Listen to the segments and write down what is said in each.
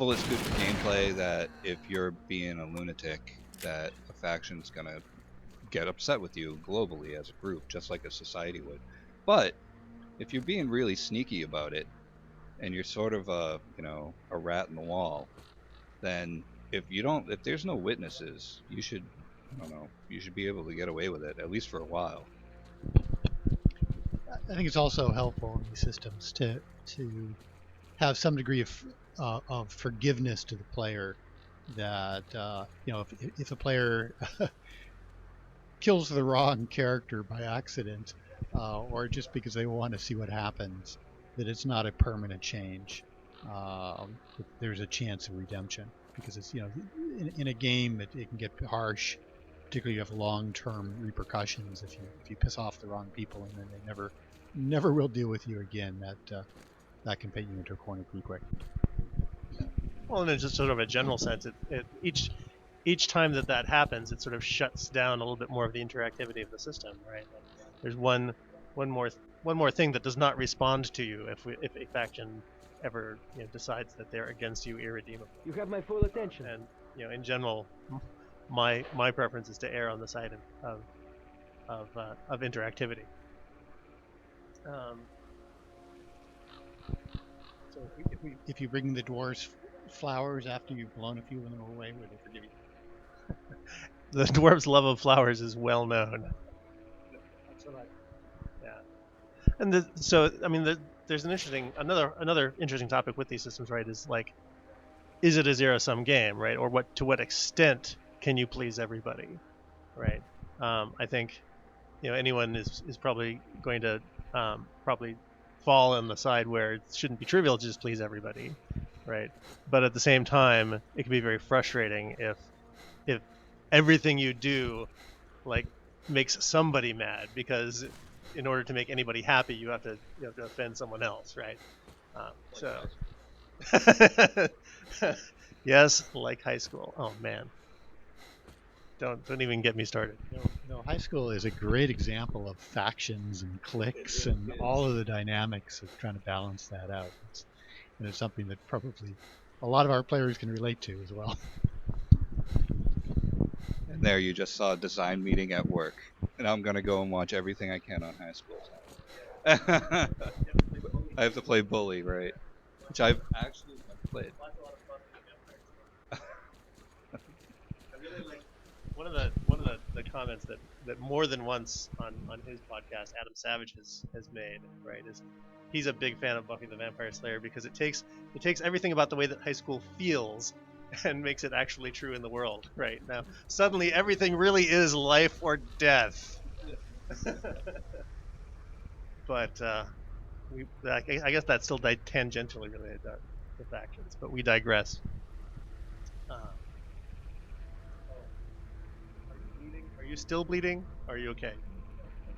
Well, it's good for gameplay that if you're being a lunatic, that a faction's gonna get upset with you globally as a group, just like a society would. But if you're being really sneaky about it, and you're sort of a rat in the wall, then if there's no witnesses, I don't know, you should be able to get away with it at least for a while. I think it's also helpful in these systems to have some degree of forgiveness to the player. That if a player kills the wrong character by accident, or just because they want to see what happens, that it's not a permanent change. There's a chance of redemption because it's in a game it can get harsh, particularly if you have long-term repercussions if you piss off the wrong people and then they never will deal with you again. That can put you into a corner pretty quick. Well, and in just sort of a general sense, each time that happens, it sort of shuts down a little bit more of the interactivity of the system, right? Like, there's one more thing that does not respond to you if a faction ever decides that they're against you irredeemably. You have my full attention. And in general, my preference is to err on the side of interactivity. So if you bring the dwarves flowers after you've blown a few of them away, would they forgive you? The dwarves' love of flowers is well known. That's what And there's another interesting topic with these systems, right? Is like, is it a zero-sum game, right? Or to what extent can you please everybody, right? I think anyone is probably going to probably fall on the side where it shouldn't be trivial to just please everybody, right? But at the same time, it can be very frustrating if everything you do like makes somebody mad, because in order to make anybody happy, you have to offend someone else, right? So yes, like high school. Oh man, don't even get me started. No, high school is a great example of factions and cliques and all of the dynamics of trying to balance that out. It's something that probably a lot of our players can relate to as well. And there you just saw a design meeting at work, and I'm gonna go and watch everything I can on high school. I have to play bully, right? Which I've actually never played. One of the comments that more than once on his podcast Adam Savage has made, right, is he's a big fan of Buffy the Vampire Slayer because it takes everything about the way that high school feels and makes it actually true in the world. Right now, suddenly everything really is life or death. But I guess that's still tangentially related to factions, but we digress. Are you still bleeding? Are you okay?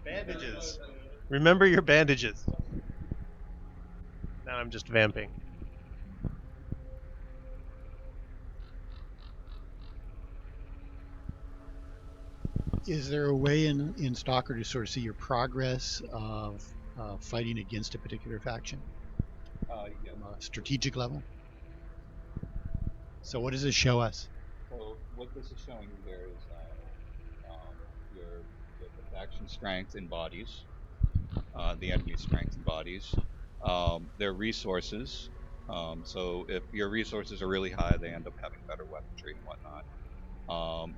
Bandages. Remember your bandages. Now I'm just vamping. Is there a way in Stalker to sort of see your progress of fighting against a particular faction Yeah. on a strategic level? So what does this show us? So what this is showing you there is the faction strength in bodies, the enemy strength in bodies, their resources. So if your resources are really high, they end up having better weaponry and whatnot.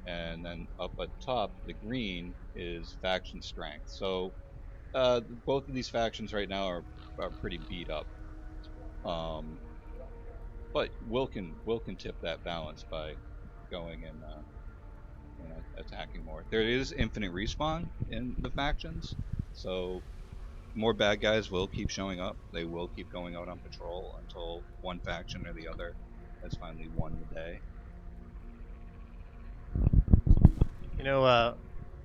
And then up at top, the green is faction strength. So both of these factions right now are pretty beat up. But Will can tip that balance by going and attacking more. There is infinite respawn in the factions, so more bad guys will keep showing up. They will keep going out on patrol until one faction or the other has finally won the day. All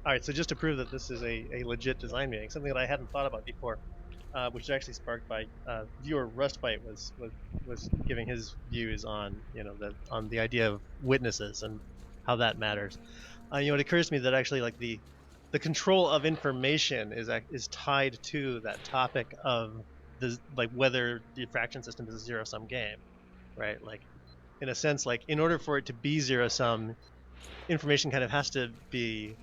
right, so just to prove that this is a legit design meeting, something that I hadn't thought about before, which is actually sparked by viewer Rustbite was giving his views on on the idea of witnesses and how that matters. It occurs to me that actually like the control of information is tied to that topic of whether the fraction system is a zero-sum game, right? Like in a sense, like in order for it to be zero sum, information kind of has to be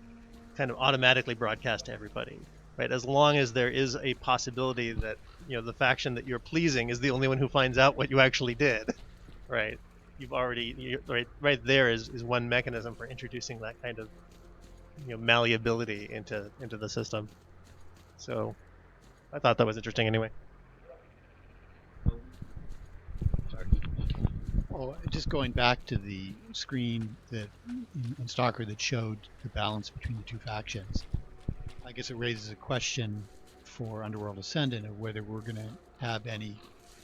kind of automatically broadcast to everybody, right? As long as there is a possibility that the faction that you're pleasing is the only one who finds out what you actually did, right? Right there is one mechanism for introducing that kind of malleability into the system. So I thought that was interesting anyway. Sorry. Oh, just going back to the screen that in Stalker that showed the balance between the two factions, I guess it raises a question for Underworld Ascendant of whether we're going to have any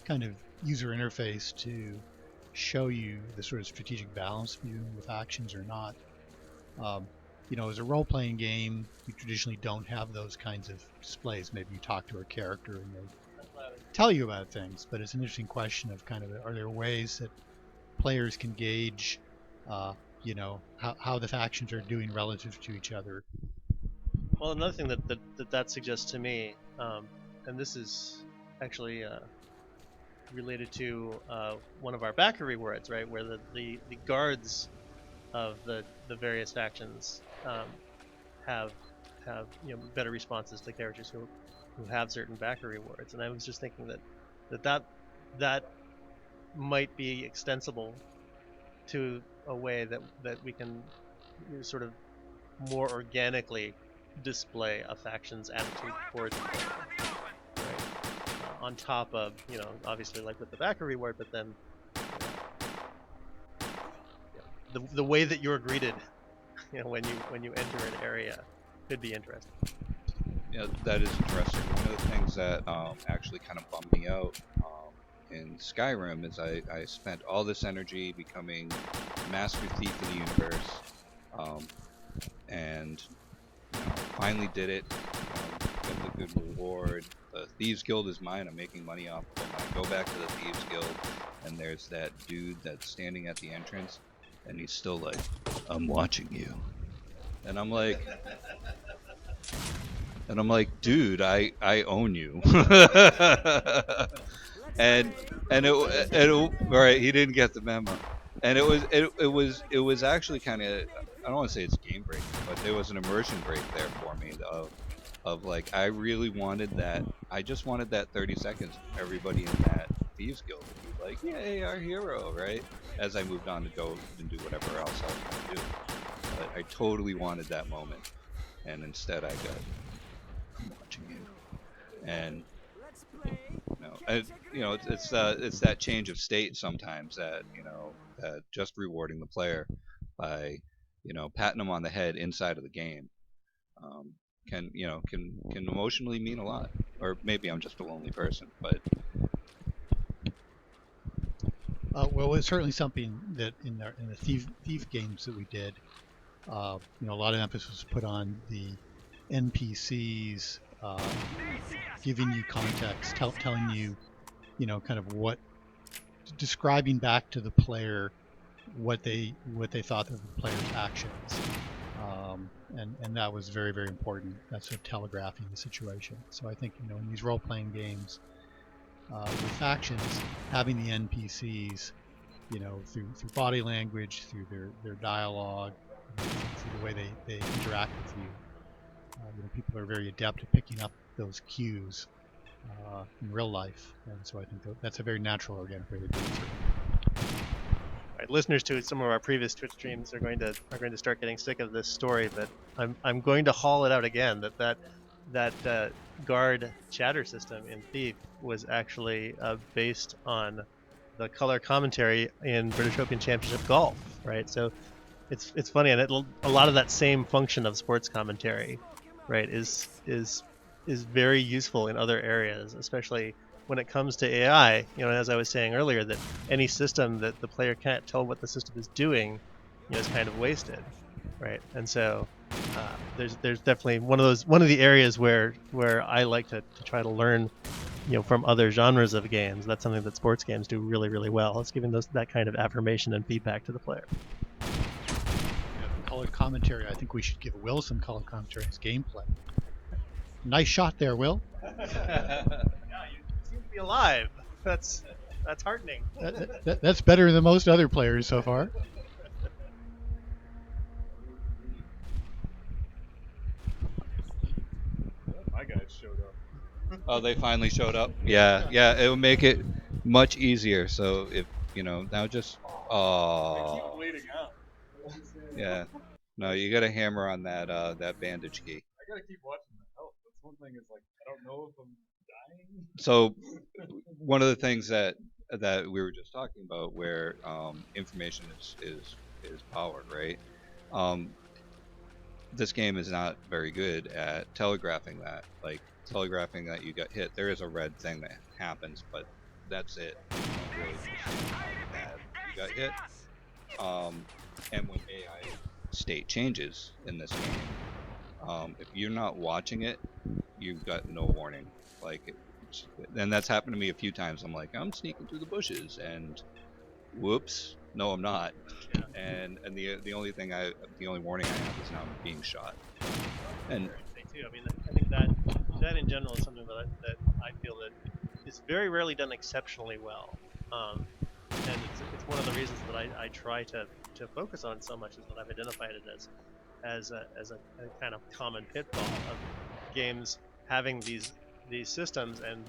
kind of user interface to show you the sort of strategic balance between the factions or not. As a role-playing game, you traditionally don't have those kinds of displays. Maybe you talk to a character and they tell you about things, but it's an interesting question of kind of, are there ways that players can gauge, how the factions are doing relative to each other? Well, another thing that suggests to me, and this is actually related to one of our backer rewards, right, where the guards of the various factions have better responses to characters who have certain backer rewards, and I was just thinking that might be extensible to a way that we can sort of more organically display a faction's attitude towards the player, right? On top of obviously like with the backer reward, but then the way that you're greeted when you enter an area could be interesting. Yeah, that is interesting. One of the things that actually kind of bummed me out in Skyrim is I spent all this energy becoming Master Thief in the universe, and finally did it. Got the good reward. The Thieves Guild is mine. I'm making money off of them. I go back to the Thieves Guild, and there's that dude that's standing at the entrance, and he's still like, "I'm watching you," and I'm like. Dude, I own you. and right, he didn't get the memo. And it was actually kind of, I don't want to say it's game breaking, but there was an immersion break there for me of like, I really wanted that. I just wanted that 30 seconds of everybody in that Thieves Guild to be like, "Yay, our hero," right? As I moved on to go and do whatever else I was going to do. But I totally wanted that moment, and instead I got, "I'm watching you," and it's that change of state sometimes that that just rewarding the player by patting them on the head inside of the game can emotionally mean a lot. Or maybe I'm just a lonely person, but Well, it's certainly something that in the thief games that we did, a lot of emphasis was put on the NPCs giving you context, telling you, kind of describing back to the player what they thought of the player's actions, and that was very, very important. That's sort of telegraphing the situation. So I think in these role-playing games with factions, having the NPCs, through body language, through their dialogue, through the way they interact with you. People are very adept at picking up those cues in real life, and so I think that's a very natural, organic way to do it. Right, listeners to some of our previous Twitch streams are going to start getting sick of this story, but I'm going to haul it out again. That guard chatter system in Thief was actually based on the color commentary in British Open Championship golf, right? So it's funny, and a lot of that same function of sports commentary, right, is very useful in other areas, especially when it comes to AI. As I was saying earlier, that any system that the player can't tell what the system is doing, is kind of wasted, right? And so there's definitely one of the areas where I like to try to learn, from other genres of games. That's something that sports games do really, really well. It's giving that kind of affirmation and feedback to the player. Color commentary. I think we should give Will some color commentary in his gameplay. Nice shot there, Will. Yeah, you seem to be alive. That's That's heartening. That's better than most other players so far. My guys showed up. Oh, they finally showed up. Yeah, yeah. It would make it much easier. So if now just oh Bleeding out. yeah. No, you got to hammer on that bandage key. I gotta keep watching my health. That's one thing is like I don't know if I'm dying. So one of the things that we were just talking about, where information is power, right? Um, this game is not very good at telegraphing that. Like telegraphing that you got hit. There is a red thing that happens, but that's it. You don't really understand how bad you got hit. And when AI state changes in this game, if you're not watching it, you've got no warning. Like, and that's happened to me a few times. I'm like, I'm sneaking through the bushes, and whoops, no, I'm not. Yeah. And the only warning I have is now I'm being shot. And Too. I mean, I think that in general is something that I feel that is very rarely done exceptionally well. And it's one of the reasons that I try to focus on it so much, is that I've identified it as a kind of common pitfall of games having these systems, and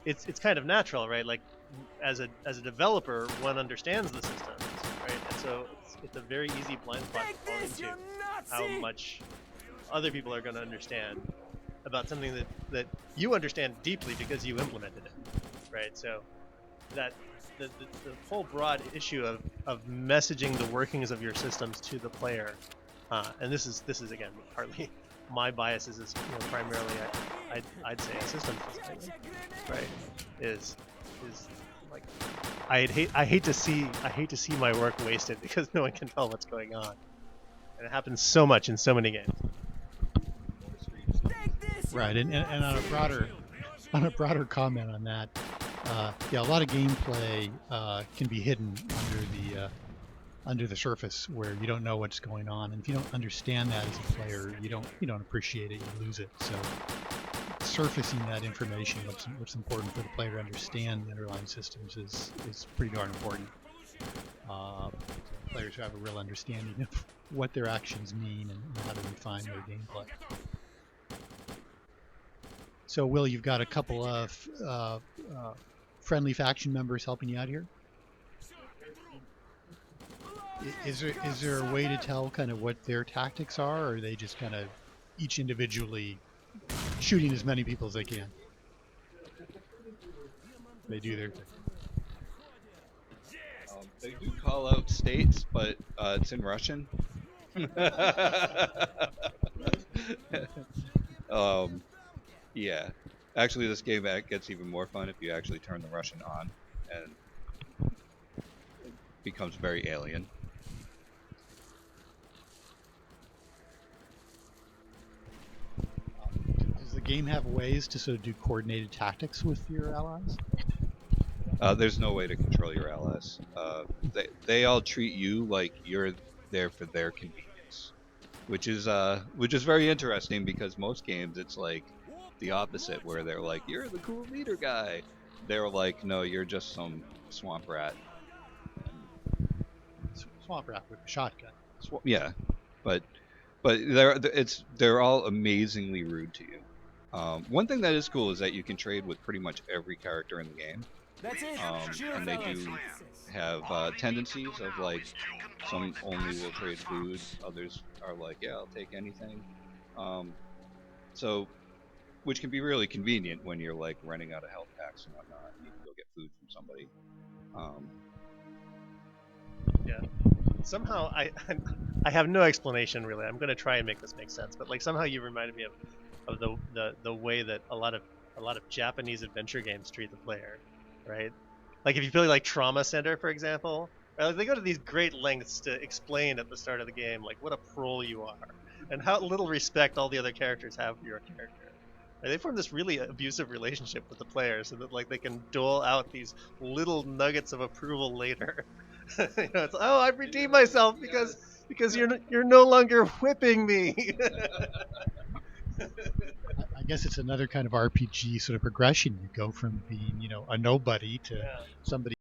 it's kind of natural, right? Like as a developer, one understands the systems, right? And so it's a very easy blind spot to fall into how much other people are going to understand about something that you understand deeply because you implemented it, right? So that the whole broad issue of messaging the workings of your systems to the player, and this is again partly my biases is primarily I'd say a systems designer, right? Is like I hate to see my work wasted because no one can tell what's going on, and it happens so much in so many games. Right, and on a broader comment on that, yeah, a lot of gameplay can be hidden under the surface where you don't know what's going on, and if you don't understand that as a player, you don't appreciate it, you lose it. So surfacing that information, what's important for the player to understand the underlying systems is pretty darn important. Players who have a real understanding of what their actions mean and how to refine their gameplay. So, Will, you've got a couple of friendly faction members helping you out here. Is there a way to tell kind of what their tactics are, or are they just kind of each individually shooting as many people as they can? They do their thing. they do call out states, but it's in Russian. Yeah. Actually, this game gets even more fun if you actually turn the Russian on, and it becomes very alien. Does the game have ways to sort of do coordinated tactics with your allies? There's no way to control your allies. They all treat you like you're there for their convenience, which is very interesting because most games it's like the opposite, where they're like, you're the cool leader guy. They're like, no, you're just some swamp rat. Swamp rat with a shotgun. Yeah, but they're all amazingly rude to you. One thing that is cool is that you can trade with pretty much every character in the game. And they do have tendencies of like some only will trade food, others are like, yeah, I'll take anything. So which can be really convenient when you're like running out of health packs and whatnot, and you can go get food from somebody. Yeah. Somehow I have no explanation really. I'm going to try and make this make sense, but like somehow you reminded me of the way that a lot of Japanese adventure games treat the player, right? Like if you play like Trauma Center, for example, right? They go to these great lengths to explain at the start of the game like what a prole you are and how little respect all the other characters have for your character. And they form this really abusive relationship with the player, so that like they can dole out these little nuggets of approval later. It's I redeemed myself because you're no longer whipping me. guess it's another kind of RPG sort of progression. You go from being, a nobody to Yeah. somebody